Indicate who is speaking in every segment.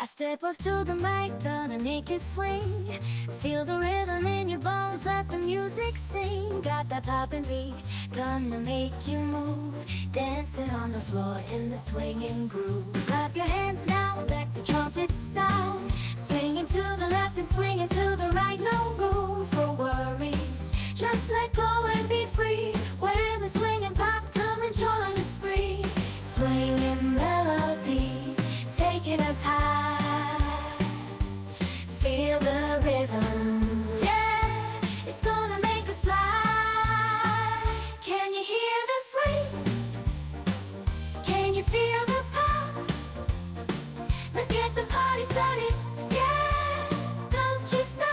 Speaker 1: I step up to the mic, gonna make it swing. Feel the rhythm in your bones, let the music sing. Got that poppin' beat, gonna make you move. Dancing on the floor in the swinging groove. Clap your hands now, let the trumpets sound. Swinging to the left and swinging to the right, no room for worries. Just let go and be free. When the swinging pop, come and join the spree. Swinging melodies, taking us high. Feel the rhythm, yeah, it's gonna make us fly. Can you hear the swing? Can you feel the pop? Let's get the party started, yeah, don't you stop.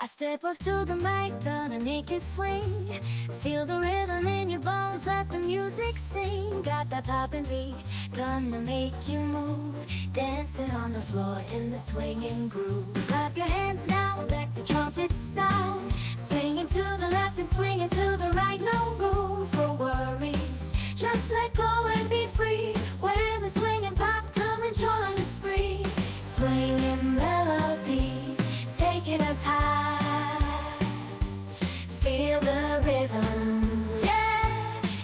Speaker 1: Step up to the mic, gonna make it swing. Feel the rhythm in your bones, let the music sing. Got that poppin' beat, gonna make you move. Dancing on the floor in the swinging groove. Clap your hands now, let the trumpets sound. Swinging to the left and swinging to the right, no room for worries. Just let go and be free. When the swinging pop, come and join the spree. Swinging melodies, taking us high. Feel the rhythm, yeah,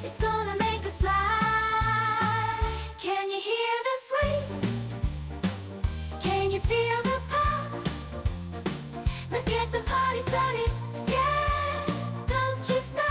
Speaker 1: it's gonna make us fly. Can you hear the swing? Can you feel the pop? Let's get the party started, yeah, don't you stop.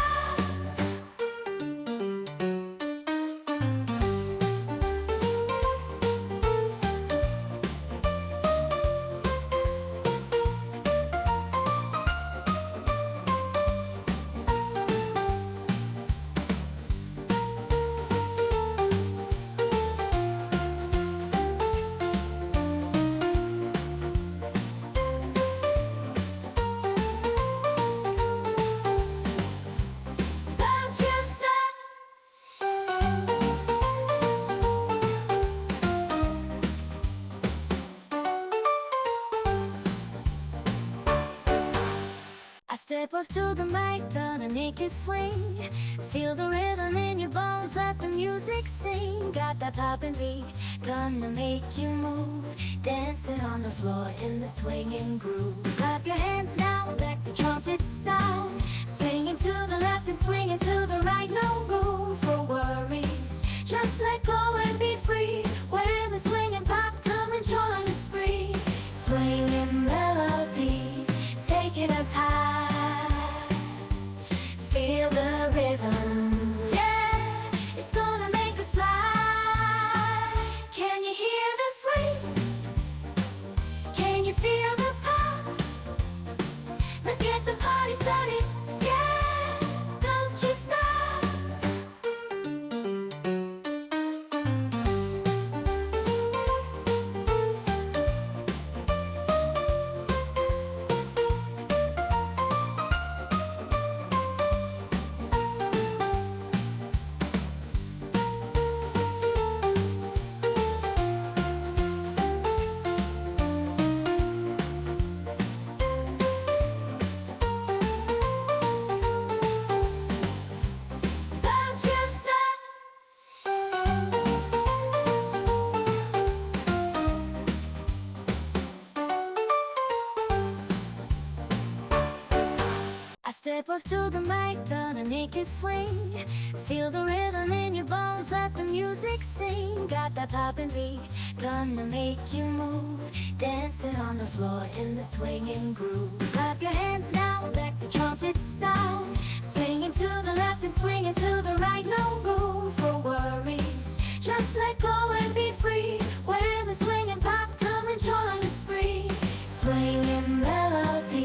Speaker 1: Step up to the mic, gonna make it swing. Feel the rhythm in your bones, let the music sing. Got that poppin' beat, gonna make you move. Dancing on the floor in the swinging groove. Clap your hands now, let the trumpets sound. Swinging to the left and swinging to the right, no room for worries. Just let go and be free. When the swinging pop, come and join the spree. Swinging melodies, taking us high. Feel the rhythm, yeah, it's gonna make us fly. Can you hear the swing? Can you feel the pop? Let's get the party started, yeah, don't you stop. Step up to the mic, gonna make it swing. Feel the rhythm in your bones, let the music sing. Got that poppin' beat, gonna make you move. Dancing on the floor in the swinging groove. Clap your hands now, let the trumpets sound. Swinging to the left and swinging to the right, no room for worries. Just let go and be free. When the swinging pop, come and join the spree. Swinging melody,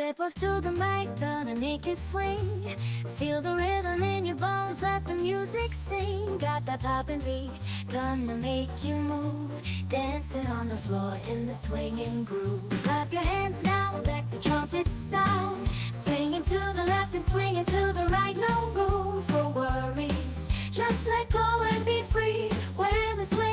Speaker 1: Step up to the mic, gonna make it swing. Feel the rhythm in your bones, let the music sing. Got that poppin' beat, gonna make you move. Dancing on the floor in the swinging groove. Clap your hands now, let the trumpets sound. Swinging to the left and swinging to the right, no room for worries. Just let go and be free when the swing